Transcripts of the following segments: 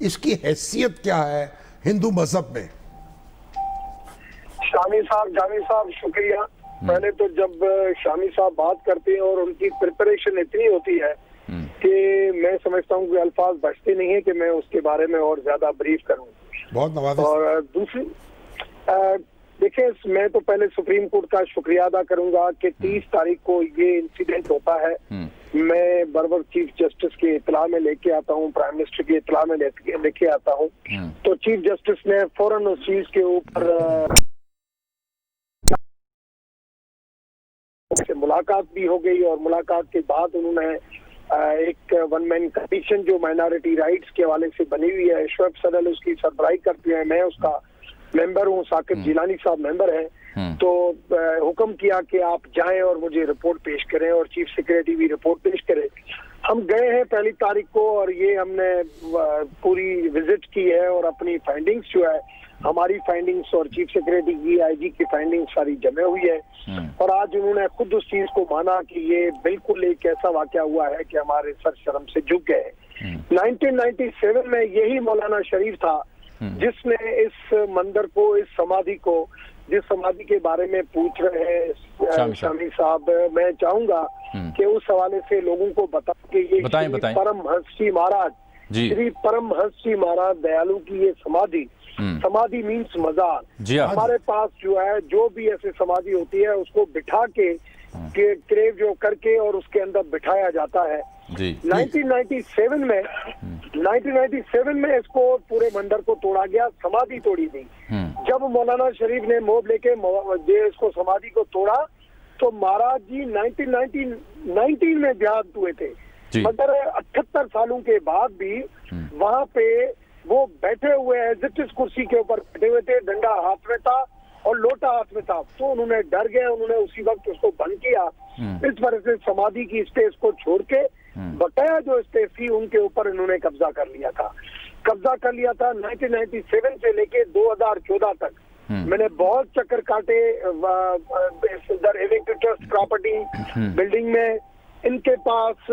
اس کی حیثیت کیا ہے ہندو مذہب میں؟ شامی صاحب شکریہ. پہلے تو جب شامی صاحب بات کرتے ہیں اور ان کی پریپریشن اتنی ہوتی ہے کہ میں سمجھتا ہوں کہ الفاظ بچتے نہیں ہیں کہ میں اس کے بارے میں اور زیادہ بریف کروں. بہت نوازش. اور دوسری دیکھیں میں تو پہلے سپریم کورٹ کا شکریہ ادا کروں گا کہ 30 تاریخ کو یہ انسیڈنٹ ہوتا ہے. میں برابر چیف جسٹس کی اطلاع میں لے کے آتا ہوں, پرائم منسٹر کی اطلاع میں لے کے آتا ہوں, تو چیف جسٹس نے فوراً اس چیز کے اوپر سے ملاقات بھی ہو گئی, اور ملاقات کے بعد انہوں نے ایک ون مین کمیشن جو مائنارٹی رائٹس کے حوالے سے بنی ہوئی ہے, شعیب صدل اس کی سربراہی کرتے ہیں, میں اس کا ممبر ہوں, ثاقب جیلانی صاحب ممبر ہیں, تو حکم کیا کہ آپ جائیں اور مجھے رپورٹ پیش کریں, اور چیف سیکریٹری بھی رپورٹ پیش کرے. ہم گئے ہیں 1 تاریخ کو, اور یہ ہم نے پوری وزٹ کی ہے, اور اپنی فائنڈنگز جو ہے ہماری فائنڈنگز اور چیف سیکریٹری کی آئی جی کی فائنڈنگز ساری جمع ہوئی ہے, اور آج انہوں نے خود اس چیز کو مانا کہ یہ بالکل ایک ایسا واقعہ ہوا ہے کہ ہمارے سر شرم سے جھک گئے. 1997 میں یہی مولانا شریف تھا جس نے اس مندر کو, اس سمادھی کو, جس سمادھی کے بارے میں پوچھ رہے ہیں شامی صاحب, میں چاہوں گا کہ اس حوالے سے لوگوں کو بتا کہ یہ پرم ہنس جی مہاراج, شری پرم ہنس جی مہاراج دیالو کی یہ سمادھی, سمادھی مینس مزار. ہمارے پاس جو ہے جو بھی ایسے سمادھی ہوتی ہے اس کو بٹھا کے کریو جو کر کے اور اس کے اندر بٹھایا جاتا ہے. 1997 میں اس کو پورے مندر کو توڑا گیا, سمادھی توڑی گئی. جب مولانا شریف نے موب لے کے اس کو سمادھی کو توڑا تو مہاراج جی 1919 میں دیہات ہوئے تھے, مگر 78 سالوں کے بعد بھی وہاں پہ وہ بیٹھے ہوئے ایگزیکٹو کرسی کے اوپر بیٹھے ہوئے تھے, ڈنڈا ہاتھ میں تھا اور لوٹا ہاتھ میں تھا. تو انہوں نے ڈر گئے, انہوں نے اسی وقت اس کو بند کیا. اس وجہ سے سمادھی کی اسپیس کو چھوڑ کے بقایا جو اسپیس تھی ان کے اوپر انہوں نے قبضہ کر لیا تھا. 1997 سے لے کے 2014 تک میں نے بہت چکر کاٹے پراپرٹی بلڈنگ میں ان کے پاس,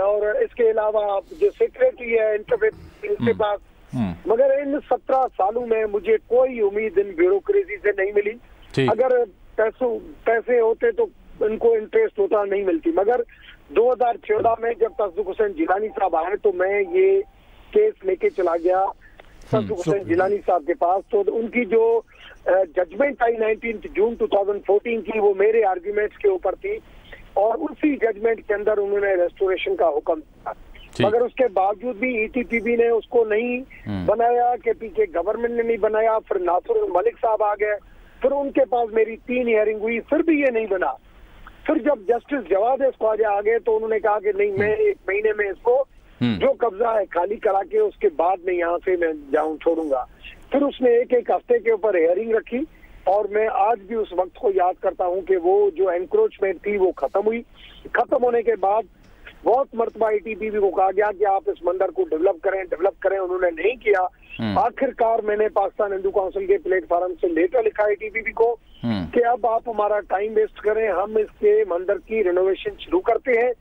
اور اس کے علاوہ جو سیکریٹری ہے ان کے پاس, مگر ان 17 سالوں میں مجھے کوئی امید ان بیوروکریسی سے نہیں ملی. اگر پیسے ہوتے تو ان کو انٹرسٹ ہوتا نہیں ملتی. مگر 2014 میں جب تصدیق حسین جیلانی صاحب آئے تو میں یہ کیس لے کے چلا گیا تصدیق حسین جیلانی صاحب کے پاس, تو ان کی جو ججمنٹ آئی 19 جون 2014 کی وہ میرے آرگیومنٹس کے اوپر تھی, اور اسی ججمنٹ کے اندر انہوں نے ریسٹوریشن کا حکم دیا. مگر اس کے باوجود بھی ای ٹی پی بی نے اس کو نہیں بنایا, کے پی کے گورنمنٹ نے نہیں بنایا. پھر ناصر الملک صاحب آ گئے, پھر ان کے پاس میری 3 ہیئرنگ ہوئی, پھر بھی یہ نہیں بنا. پھر جب جسٹس جواد خواجہ آ گئے تو انہوں نے کہا کہ نہیں, میں 1 مہینے میں اس کو جو قبضہ ہے خالی کرا کے اس کے بعد میں یہاں سے میں چھوڑوں گا. پھر اس نے ایک ہفتے کے اوپر ہیئرنگ رکھی, اور میں آج بھی اس وقت کو یاد کرتا ہوں کہ وہ جو انکروچمنٹ تھی وہ ختم ہوئی. ختم ہونے کے بعد بہت مرتبہ ای ٹی پی بی کو کہا گیا کہ آپ اس مندر کو ڈیولپ کریں, انہوں نے نہیں کیا. آخر کار میں نے پاکستان ہندو کونسل کے پلیٹ فارم سے لیٹر لکھا ای ٹی پی بی کو کہ اب آپ ہمارا ٹائم ویسٹ کریں, ہم اس کے مندر کی رینوویشن شروع کرتے ہیں,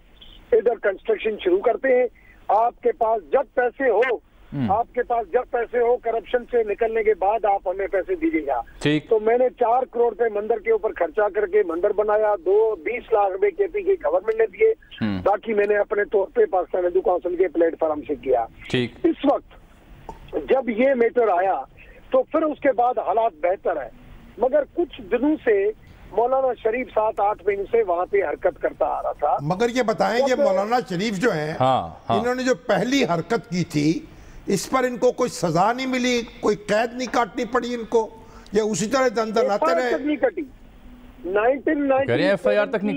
ادھر کنسٹرکشن شروع کرتے ہیں. آپ کے پاس جب پیسے ہو کرپشن سے نکلنے کے بعد آپ ہمیں پیسے دیجیے گا. تو میں نے 4 کروڑ روپے مندر کے اوپر خرچہ کر کے مندر بنایا, 20 لاکھ روپے کے پی کے گورنمنٹ نے دیے, باقی میں نے اپنے طور پہ پاکستان ہندو کونسل کے پلیٹ فارم سے کیا. اس وقت جب یہ میٹر آیا تو پھر اس کے بعد حالات بہتر ہے, مگر کچھ دنوں سے مولانا شریف 7-8 مہینے سے وہاں پہ حرکت کرتا آ رہا تھا. مگر یہ بتائیں کہ مولانا شریف جو ہیں انہوں نے جو پہلی حرکت کی تھی اس پر ان کو کوئی سزا نہیں ملی, کوئی قید نہیں کاٹنی پڑی ان کو, یا اسی طرح اندر آتے رہے؟ نہیں کٹی, 1990 ایف آئی آر تک نہیں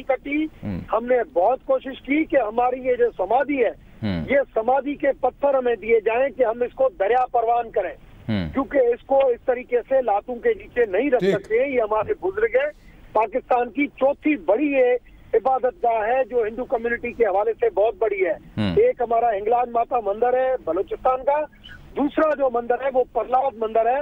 کٹی. ہم نے بہت کوشش کی کہ ہماری یہ جو سمادھی ہے یہ سمادھی کے پتھر ہمیں دیے جائیں کہ ہم اس کو دریا پروان کریں, کیونکہ اس کو اس طریقے سے لاتوں کے نیچے نہیں رکھ سکتے. یہ ہمارے بزرگ ہیں, پاکستان کی 4تھی بڑی عبادت گاہ ہے جو ہندو کمیونٹی کے حوالے سے بہت بڑی ہے. ایک ہمارا ہنگلان ماتا مندر ہے بلوچستان کا, دوسرا جو مندر ہے وہ پرلاد مندر ہے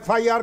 FIR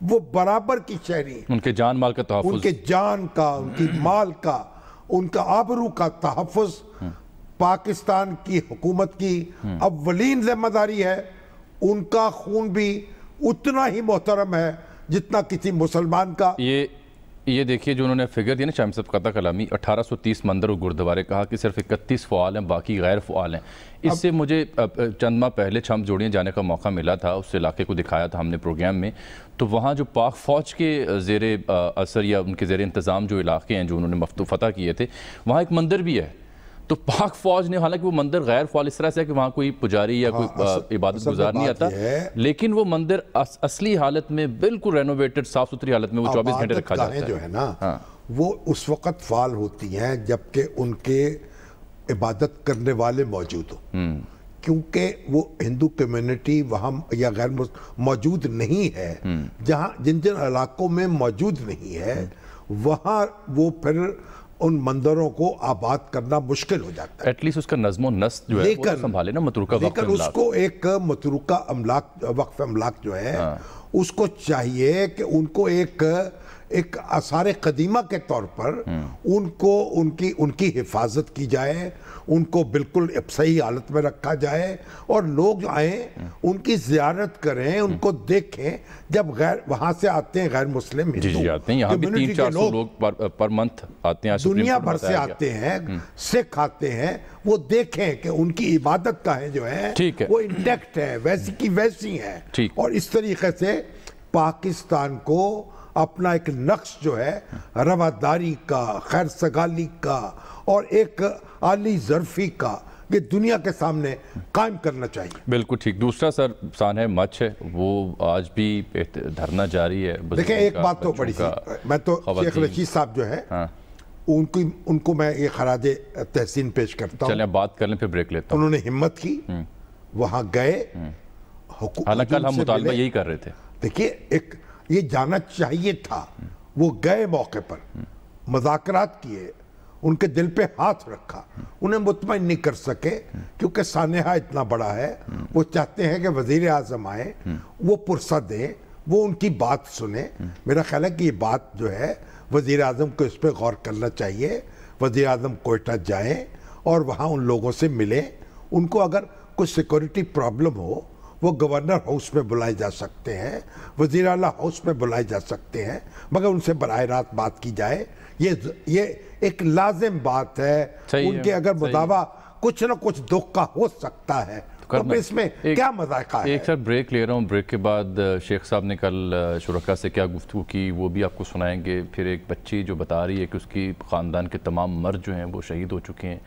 وہ برابر کی شہری ہیں. ان کے جان مال کا تحفظ, ان کے جان کا, ان کی مال کا, ان کا آبرو کا تحفظ پاکستان کی حکومت کی اولین ذمہ داری ہے. ان کا خون بھی اتنا ہی محترم ہے جتنا کسی مسلمان کا. یہ دیکھیے جو انہوں نے فگر دیا نا شامی صاحب قطع کلامی, 1830 مندر و گردوارے, کہا کہ صرف 31 فعال ہیں, باقی غیر فعال ہیں. اس سے مجھے چند ماہ پہلے چھم جوڑیاں جانے کا موقع ملا تھا, اس علاقے کو دکھایا تھا ہم نے پروگرام میں. تو وہاں جو پاک فوج کے زیر اثر یا ان کے زیر انتظام جو علاقے ہیں جو انہوں نے فتح کیے تھے, وہاں ایک مندر بھی ہے. تو پاک فوج نے, حالانکہ وہ مندر غیر فعال اس طرح سے ہے کہ وہاں کوئی پجاری یا کوئی عبادت گزار نہیں آتا, لیکن وہ مندر اصلی حالت میں بالکل رینوویٹڈ صاف ستھری حالت میں وہ 24 گھنٹے رکھا جاتا ہے. جو ہے نا وہ اس وقت فعال ہوتی ہیں جبکہ ان کے عبادت کرنے والے موجود ہوں, کیونکہ وہ ہندو کمیونٹی وہاں یا غیر موجود نہیں ہے. جہاں جن علاقوں میں موجود نہیں ہے وہاں وہ پھر ان مندروں کو آباد کرنا مشکل ہو جاتا ہے. ایٹ لیسٹ اس کا نظم و نسق جو ہے وہ سنبھالے نا متروکہ وقف املاک. لیکن اس کو ایک متروکہ وقف املاک جو ہے اس کو چاہیے کہ ان کو ایک آثار قدیمہ کے طور پر ان کو ان کی حفاظت کی جائے, ان کو بالکل صحیح حالت میں رکھا جائے, اور لوگ آئیں ان کی زیارت کریں, ان کو دیکھیں. جب وہاں سے آتے ہیں غیر مسلم ہندو, آتے ہیں, یہاں بھی 300-400 لوگ پر منتھ آتے ہیں, دنیا بھر سے آتے ہیں, سکھ آتے ہیں, وہ دیکھیں کہ ان کی عبادت گاہیں جو ہیں وہ انٹیکٹ ہے, ویسی کی ویسی ہیں. اور اس طریقے سے پاکستان کو اپنا ایک نقش جو ہے رواداری کا, خیر سگالی کا اور ایک عالی ظرفی کا یہ دنیا کے سامنے قائم کرنا چاہیے. بالکل ٹھیک. دوسرا سر سانحہ مچھ ہے, وہ آج بھی دھرنا جاری ہے. دیکھیں ایک بات تو بڑی سی, میں تو شیخ رشید صاحب جو ہے ان کو میں یہ خراج تحسین پیش کرتا ہوں. چلیں بات کر لیں پھر بریک لیتا ہوں. انہوں نے ہمت کی, وہاں گئے, حالانکہ کل ہم مطالبہ یہی کر رہے تھے. دیکھیے یہ جانا چاہیے تھا, وہ گئے موقع پر, مذاکرات کیے, ان کے دل پہ ہاتھ رکھا. انہیں مطمئن نہیں کر سکے کیونکہ سانحہ اتنا بڑا ہے. وہ چاہتے ہیں کہ وزیر اعظم آئے, وہ پرسہ دیں, وہ ان کی بات سنیں. میرا خیال ہے کہ یہ بات جو ہے وزیر اعظم کو اس پہ غور کرنا چاہیے. وزیر اعظم کوئٹہ جائیں اور وہاں ان لوگوں سے ملیں. ان کو اگر کوئی سیکورٹی پرابلم ہو وہ گورنر ہاؤس میں بلائے جا سکتے ہیں, وزیر اعلیٰ ہاؤس میں بلائے جا سکتے ہیں, مگر ان سے براہ راست بات کی جائے. یہ ایک لازم بات ہے. ان کے اگر مداوع کچھ نہ کچھ دکھ کا ہو سکتا ہے تو اس میں کیا مذائقہ ہے. ایک سر بریک لے رہا ہوں, بریک کے بعد شیخ صاحب نے کل شرکاء سے کیا گفتگو کی وہ بھی آپ کو سنائیں گے. پھر ایک بچی جو بتا رہی ہے کہ اس کی خاندان کے تمام مرد جو ہیں وہ شہید ہو چکے ہیں,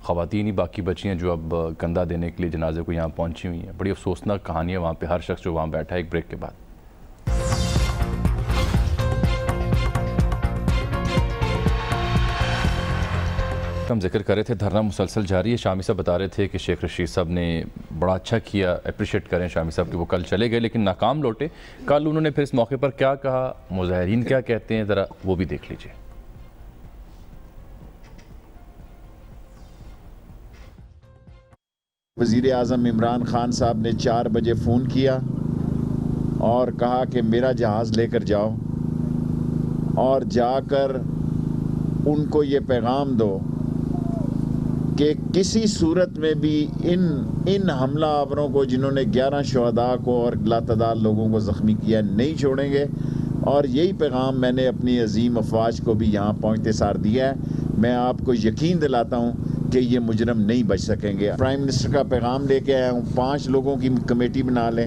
خواتین ہی باقی بچی ہیں جو اب کندھا دینے کے لیے جنازے کو یہاں پہنچی ہوئی ہیں. بڑی افسوسناک کہانی ہے وہاں پہ ہر شخص جو وہاں بیٹھا ہے. ایک بریک کے بعد ہم ذکر کر رہے تھے دھرنا مسلسل جاری ہے. شامی صاحب بتا رہے تھے کہ شیخ رشید صاحب نے بڑا اچھا کیا, اپریشیٹ کریں شامی صاحب کہ وہ کل چلے گئے لیکن ناکام لوٹے. کل انہوں نے پھر اس موقع پر کیا کہا, مظاہرین کیا کہتے ہیں, ذرا وہ بھی دیکھ لیجئے. وزیر اعظم عمران خان صاحب نے 4 بجے فون کیا اور کہا کہ میرا جہاز لے کر جاؤ اور جا کر ان کو یہ پیغام دو کہ کسی صورت میں بھی ان حملہ آوروں کو جنہوں نے 11 شہداء کو اور لاتعداد لوگوں کو زخمی کیا نہیں چھوڑیں گے. اور یہی پیغام میں نے اپنی عظیم افواج کو بھی یہاں پہنچتے سار دیا ہے. میں آپ کو یقین دلاتا ہوں کہ یہ مجرم نہیں بچ سکیں گے. پرائم منسٹر کا پیغام لے کے آیا ہوں, 5 لوگوں کی کمیٹی بنا لیں,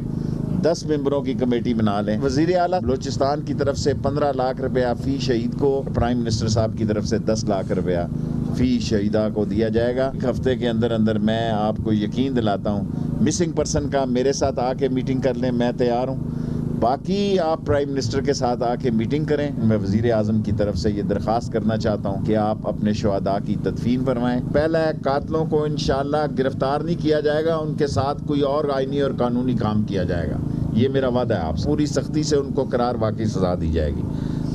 10 ممبروں کی کمیٹی بنا لیں. وزیر اعلیٰ بلوچستان کی طرف سے 15 لاکھ روپیہ فی شہید کو, پرائم منسٹر صاحب کی طرف سے 10 لاکھ روپیہ فی شہیدہ کو دیا جائے گا. ایک ہفتے کے اندر اندر میں آپ کو یقین دلاتا ہوں مسنگ پرسن کا میرے ساتھ آ کے میٹنگ کر لیں, میں تیار ہوں. باقی آپ پرائم منسٹر کے ساتھ آ کے میٹنگ کریں. میں وزیر اعظم کی طرف سے یہ درخواست کرنا چاہتا ہوں کہ آپ اپنے شہداء کی تدفین فرمائیں. پہلا ہے قاتلوں کو انشاءاللہ گرفتار نہیں کیا جائے گا, ان کے ساتھ کوئی اور آئینی اور قانونی کام کیا جائے گا. یہ میرا وعدہ ہے آپ سے. پوری سختی سے ان کو قرار واقعی سزا دی جائے گی.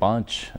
5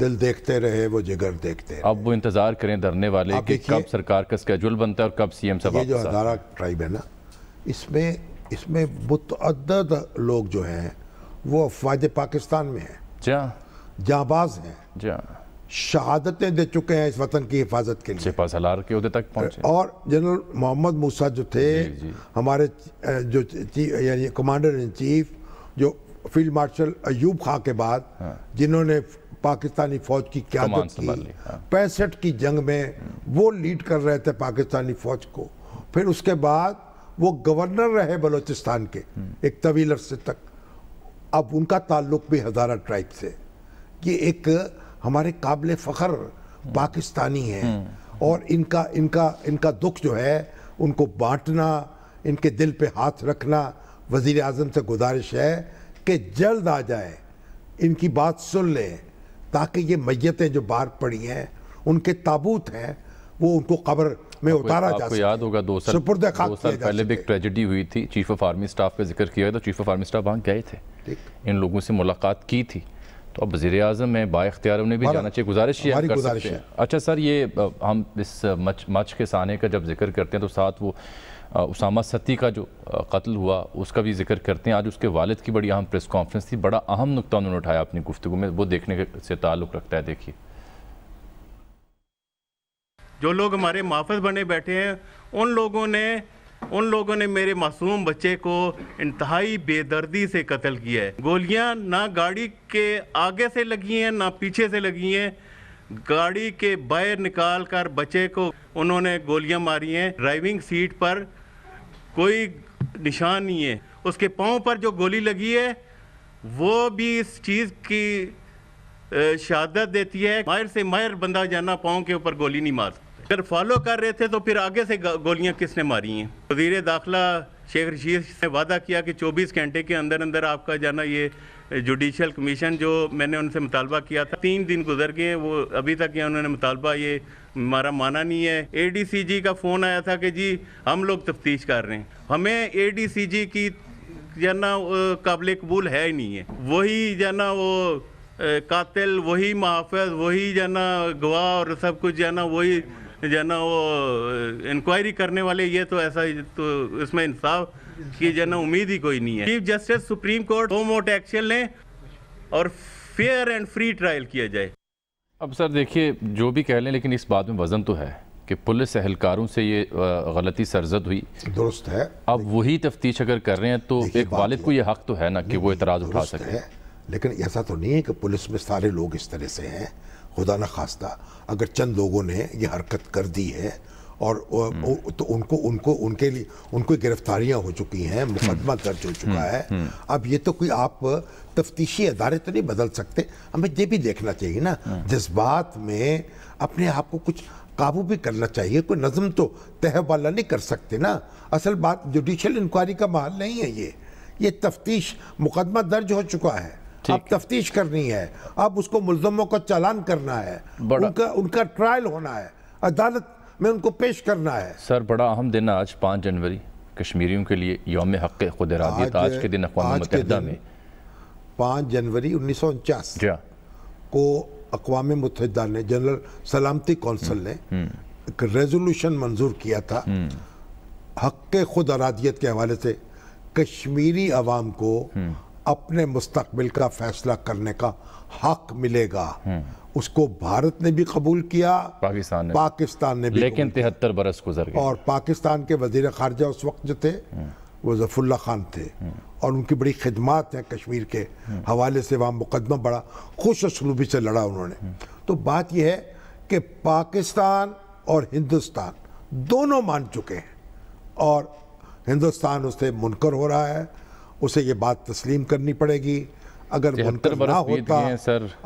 دل دیکھتے رہے وہ جگر دیکھتے رہے. اب وہ انتظار کریں دھرنے والے کہ کب سرکار کا اسکیجول بنتا ہے اور کب سی ایم صاحب. یہ جو ہزارہ ٹرائب ہے نا، اس میں متعدد لوگ جو ہیں وہ افواج پاکستان میں ہیں، جاں باز ہیں، شہادتیں دے چکے ہیں اس وطن کی حفاظت کے لیے، سپہ سالار کے عہدے تک پہنچے. اور جنرل محمد موسیٰ جو تھے ہمارے جو یعنی کمانڈر ان چیف، جو فیلڈ مارشل ایوب خان کے بعد جنہوں نے پاکستانی فوج کی قیادت کی 65 کی جنگ میں، وہ لیڈ کر رہے تھے پاکستانی فوج کو. پھر اس کے بعد وہ گورنر رہے بلوچستان کے ایک طویل عرصے تک. اب ان کا تعلق بھی ہزارہ ٹرائب سے. یہ ایک ہمارے قابل فخر پاکستانی ہیں، اور ان کا دکھ جو ہے ان کو بانٹنا، ان کے دل پہ ہاتھ رکھنا. وزیر اعظم سے گزارش ہے کہ جلد آ جائے، ان کی بات سن لیں، تاکہ یہ میتیں جو باہر پڑی ہیں، ان کے تابوت ہیں، وہ ان کو قبر میں اتارا جا سکے. آپ کو یاد ہوگا 2 سال پہلے بھی ایک ٹریجڈی ہوئی تھی، چیف آف آرمی سٹاف کا ذکر کیا گیا، تو چیف آف آرمی سٹاف وہاں گئے تھے، ان لوگوں سے ملاقات کی تھی. تو اب وزیر اعظم میں با اختیار انہیں بھی جانا چاہیے. گزارش یہ کر سکتے ہیں. اچھا سر، یہ ہم اس مچ کے سانے کا جب ذکر کرتے ہیں تو ساتھ وہ اسامہ ستی کا جو قتل ہوا اس کا بھی ذکر کرتے ہیں. آج اس کے والد کی بڑی اہم پریس کانفرنس تھی، بڑا اہم نقطہ انہوں نے اٹھایا اپنی گفتگو میں، وہ دیکھنے سے تعلق رکھتا ہے. دیکھیے، جو لوگ ہمارے محافظ بنے بیٹھے ہیں، ان لوگوں نے میرے معصوم بچے کو انتہائی بے دردی سے قتل کیا ہے. گولیاں نہ گاڑی کے آگے سے لگی ہیں نہ پیچھے سے لگی ہیں، گاڑی کے باہر نکال کر بچے کو انہوں نے گولیاں ماری ہیں. ڈرائیونگ سیٹ پر کوئی نشان نہیں ہے، اس کے پاؤں پر جو گولی لگی ہے وہ بھی اس چیز کی شہادت دیتی ہے. ماہر سے ماہر بندہ جانا پاؤں کے اوپر گولی نہیں مار سکتا. اگر فالو کر رہے تھے تو پھر آگے سے گولیاں کس نے ماری ہیں؟ وزیر داخلہ شیخ رشید نے وعدہ کیا کہ 24 گھنٹے کے اندر آپ کا جانا یہ جوڈیشل کمیشن جو میں نے ان سے مطالبہ کیا تھا، 3 دن گزر گئے ہیں، وہ ابھی تک انہوں نے مطالبہ یہ ہمارا مانا نہیں ہے. اے ڈی سی جی کا فون آیا تھا کہ جی ہم لوگ تفتیش کر رہے ہیں. ہمیں اے ڈی سی جی کی جانا قابل قبول ہے ہی نہیں ہے. وہی جانا وہ قاتل، وہی محافظ، وہی جانا گواہ اور سب کچھ جانا وہی جانا وہ انکوائری کرنے والے. یہ تو ایسا تو اس میں انصاف کی جانا امید ہی کوئی نہیں ہے. چیف جسٹس سپریم کورٹ موٹ ایکشن لیں اور فیئر اینڈ فری ٹرائل کیا جائے. اب سر دیکھیے، جو بھی کہہ لیں لیکن اس بات میں وزن تو ہے کہ پولیس اہلکاروں سے یہ غلطی سرزد ہوئی. درست ہے. اب وہی تفتیش اگر کر رہے ہیں تو ایک والد کو یہ حق تو ہے نا کہ وہ اعتراض اٹھا سکے. لیکن ایسا تو نہیں ہے کہ پولیس میں سارے لوگ اس طرح سے ہیں. خدا نہ خواستہ اگر چند لوگوں نے یہ حرکت کر دی ہے اور تو ان کو گرفتاریاں ہو چکی ہیں، مقدمہ درج ہو چکا ہے. اب یہ تو کوئی آپ تفتیشی ادارے تو نہیں بدل سکتے. ہمیں یہ بھی دیکھنا چاہیے نا، جذبات میں اپنے آپ کو کچھ قابو بھی کرنا چاہیے. کوئی نظم تو تہہ والا نہیں کر سکتے نا. اصل بات جوڈیشل انکوائری کا محل نہیں ہے. یہ تفتیش مقدمہ درج ہو چکا ہے، اب تفتیش کرنی ہے، اب اس کو ملزموں کو چالان کرنا ہے، ان کا ٹرائل ہونا ہے، عدالت میں ان کو پیش کرنا ہے. سر بڑا اہم دن آج 5 جنوری کشمیریوں کے لیے یوم حق خود ارادیت. آج کے دن اقوام متحدہ میں 5 جنوری 1949 کو اقوام متحدہ نے جنرل سلامتی کونسل نے ایک ریزولوشن منظور کیا تھا حق خود ارادیت کے حوالے سے. کشمیری عوام کو اپنے مستقبل کا فیصلہ کرنے کا حق ملے گا. اس کو بھارت نے بھی قبول کیا، پاکستان نے بھی، لیکن 73 برس گزر گئے. اور پاکستان کے وزیر خارجہ اس وقت جو تھے وہ ظفر اللہ خان تھے، اور ان کی بڑی خدمات ہیں کشمیر کے حوالے سے. وہاں مقدمہ بڑا خوش اسلوبی سے لڑا انہوں نے. تو بات یہ ہے کہ پاکستان اور ہندوستان دونوں مان چکے ہیں، اور ہندوستان اس سے منکر ہو رہا ہے. اسے یہ بات تسلیم کرنی پڑے گی. اگر منکر نہ ہوتا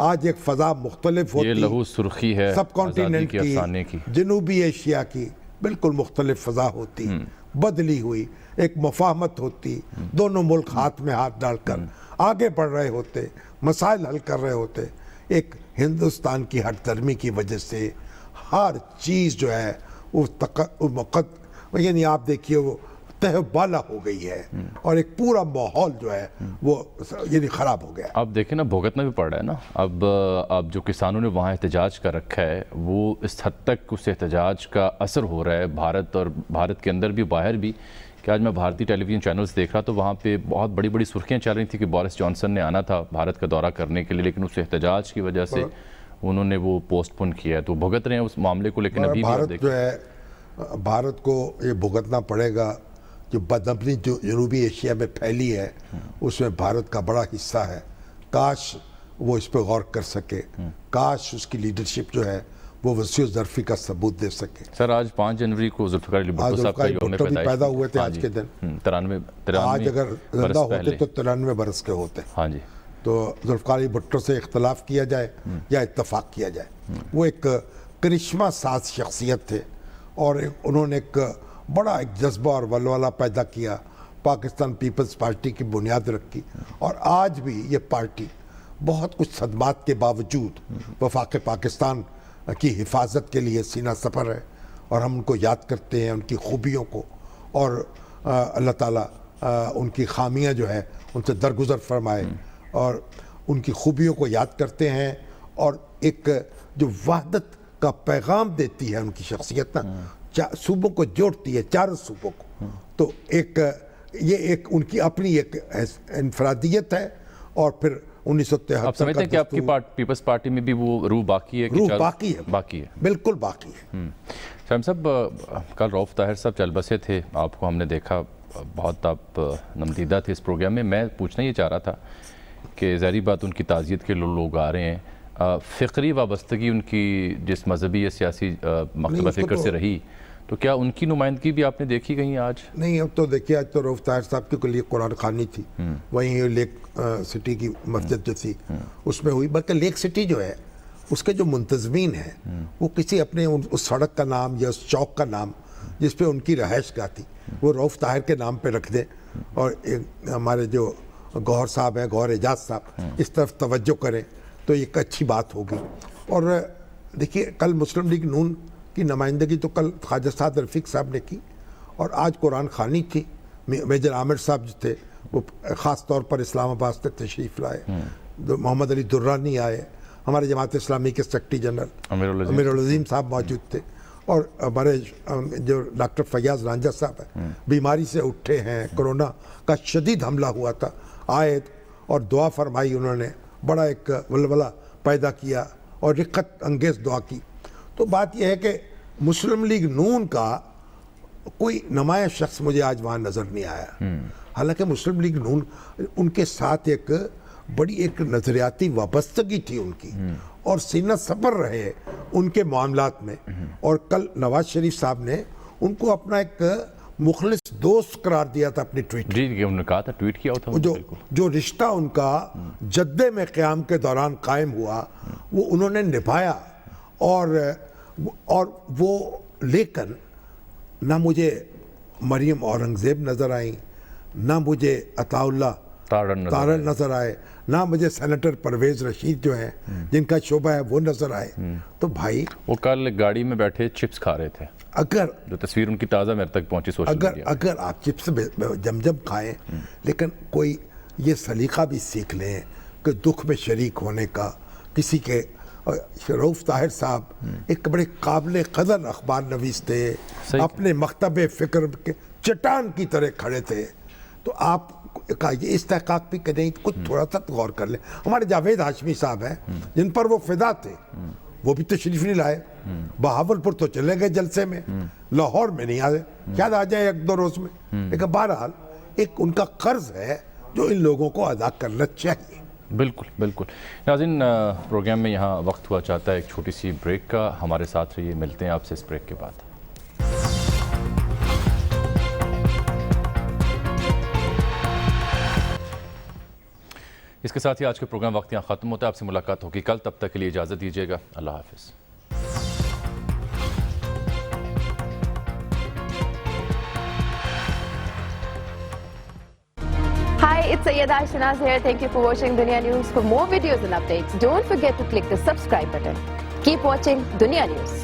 آج ایک فضا مختلف ہوتی، یہ لہو سرخی ہے سب کانٹیننٹ کی، جنوبی ایشیا کی بالکل مختلف فضا ہوتی، بدلی ہوئی ایک مفاہمت ہوتی. دونوں ملک ہاتھ میں ہاتھ ڈال کر آگے بڑھ رہے ہوتے، مسائل حل کر رہے ہوتے. ایک ہندوستان کی ہٹ درمی کی وجہ سے ہر چیز جو ہے وہ یعنی آپ دیکھیے وہ تہ بالا ہو گئی ہے اور ایک پورا ماحول جو ہے وہ یعنی خراب ہو گیا. اب دیکھیں نا بھگتنا بھی پڑ رہا ہے نا. اب جو کسانوں نے وہاں احتجاج کر رکھا ہے وہ اس حد تک اس احتجاج کا اثر ہو رہا ہے بھارت اور بھارت کے اندر بھی باہر بھی کہ آج میں بھارتی ٹیلی ویژن چینلز دیکھ رہا تو وہاں پہ بہت بڑی بڑی سرخیاں چل رہی تھیں کہ بورس جانسن نے آنا تھا بھارت کا دورہ کرنے کے لیے لیکن اس احتجاج کی وجہ سے انہوں نے وہ پوسٹ پون کیا ہے. تو بھگت رہے ہیں اس معاملے کو لیکن ابھی بھارت جو ہے بھارت کو یہ بھگتنا پڑے گا. جو بدامنی جو جنوبی ایشیا میں پھیلی ہے اس میں بھارت کا بڑا حصہ ہے. کاش وہ اس پہ غور کر سکے, کاش اس کی لیڈرشپ جو ہے وہ وسیع ظرفی کا ثبوت دے سکے. سر آج 5 جنوری کو ذوالفقار علی بھٹو صاحب کا یوم پیدائش پیدا ہوئے تھے آج کے دن. 93 آج اگر زندہ ہوتے تو 93 برس کے ہوتے. ہاں جی. تو ذوالفقار علی بھٹو سے اختلاف کیا جائے یا اتفاق کیا جائے, وہ ایک کرشمہ ساز شخصیت تھے اور انہوں نے ایک بڑا ایک جذبہ اور ولولہ پیدا کیا, پاکستان پیپلز پارٹی کی بنیاد رکھی اور آج بھی یہ پارٹی بہت کچھ صدمات کے باوجود وفاق پاکستان کی حفاظت کے لیے سینہ سپر ہے اور ہم ان کو یاد کرتے ہیں, ان کی خوبیوں کو, اور اللہ تعالیٰ ان کی خامیاں جو ہے ان سے درگزر فرمائے اور ان کی خوبیوں کو یاد کرتے ہیں. اور ایک جو وحدت کا پیغام دیتی ہے ان کی شخصیت نا, صوبوں کو جوڑتی ہے, چاروں صوبوں کو, تو ایک یہ ایک ان کی اپنی ایک انفرادیت ہے. اور پھر 1973 آپ سمجھتے ہیں کہ آپ کی پیپلز پارٹی میں بھی وہ روح باقی ہے؟ روح باقی ہے, باقی ہے, بالکل باقی ہے. شاہم صاحب کل رؤف طاہر صاحب چل بسے تھے, آپ کو ہم نے دیکھا بہت آپ نمدیدہ تھے اس پروگرام میں. میں پوچھنا یہ چاہ رہا تھا کہ ظاہری بات ان کی تعزیت کے لوگ آ رہے ہیں, فقری وابستگی ان کی جس مذہبی یا سیاسی مکتبہ فکر سے رہی تو کیا ان کی نمائندگی بھی آپ نے دیکھی کہیں آج؟ نہیں, اب تو دیکھیے آج تو رؤف طاہر صاحب کے لیے قرآن خوانی تھی, وہیں لیک سٹی کی مسجد جو تھی اس میں ہوئی. بلکہ لیک سٹی جو ہے اس کے جو منتظمین ہیں وہ کسی اپنے اس سڑک کا نام یا اس چوک کا نام جس پہ ان کی رہائش گاہ تھی وہ رؤف طاہر کے نام پہ رکھ دیں اور ہمارے جو گوہر صاحب ہیں, گوہر اعجاز صاحب, اس طرف توجہ کریں تو ایک اچھی بات ہوگی. اور دیکھیے کل مسلم لیگ نون کی نمائندگی تو کل خواجہ سعد رفیق صاحب نے کی اور آج قرآن خوانی تھی. میجر عامر صاحب جو تھے وہ خاص طور پر اسلام آباد سے تشریف لائے, محمد علی درانی آئے, ہمارے جماعت اسلامی کے سیکرٹری جنرل امیر العظیم صاحب موجود تھے, اور ہمارے جو ڈاکٹر فیاض رانجھا صاحب ہیں بیماری سے اٹھے ہیں, کرونا کا شدید حملہ ہوا تھا, آئے اور دعا فرمائی, انہوں نے بڑا ایک ولولہ پیدا کیا اور رقت انگیز دعا کی. تو بات یہ ہے کہ مسلم لیگ نون کا کوئی نمایاں شخص مجھے آج وہاں نظر نہیں آیا, حالانکہ مسلم لیگ نون ان کے ساتھ ایک بڑی ایک نظریاتی وابستگی تھی ان کی اور سینہ سپر رہے ان کے معاملات میں. اور کل نواز شریف صاحب نے ان کو اپنا ایک مخلص دوست قرار دیا تھا اپنی ٹویٹ. جی انہوں نے کہا تھا, ٹویٹ کیا تھا, جو رشتہ ان کا جدے میں قیام کے دوران قائم ہوا وہ انہوں نے نبھایا. اور وہ لیکن نہ مجھے مریم اورنگزیب نظر آئیں, نہ مجھے عطا اللہ تارڑ نظر آئے, نہ مجھے سینیٹر پرویز رشید جو ہیں جن کا شعبہ ہے وہ نظر آئے. تو بھائی وہ کل گاڑی میں بیٹھے چپس کھا رہے تھے, اگر جو تصویر ان کی تازہ میرے تک پہنچی سوشل میڈیا, اگر آپ چپس جم کھائیں لیکن کوئی یہ سلیقہ بھی سیکھ لیں کہ دکھ میں شریک ہونے کا. کسی کے رؤف طاہر صاحب ایک بڑے قابل قدر اخبار نویس تھے, اپنے مکتب فکر کے چٹان کی طرح کھڑے تھے. تو آپ کا یہ استحقاق بھی کریں, کچھ تھوڑا سا غور کر لیں. ہمارے جاوید ہاشمی صاحب ہیں جن پر وہ فدا تھے, وہ بھی تشریف نہیں لائے. بہاولپور تو چلے گئے جلسے میں, لاہور میں نہیں آئے, شاید آ جائے 1-2 روز میں. لیکن بہرحال ایک ان کا قرض ہے جو ان لوگوں کو ادا کرنا چاہیے. بالکل بالکل. ناظرین پروگرام میں یہاں وقت ہوا چاہتا ہے ایک چھوٹی سی بریک کا, ہمارے ساتھ رہیے, ملتے ہیں آپ سے اس بریک کے بعد. اس کے ساتھ ہی آج کے پروگرام وقت یہاں ختم ہوتا ہے. آپ سے ملاقات ہوگی کل, تب تک کے لیے اجازت دیجیے گا. اللہ حافظ. Hi, it's Sayyeda Shanaz here. Thank you for watching Dunya News. For more videos and updates, don't forget to click the subscribe button. Keep watching Dunya News.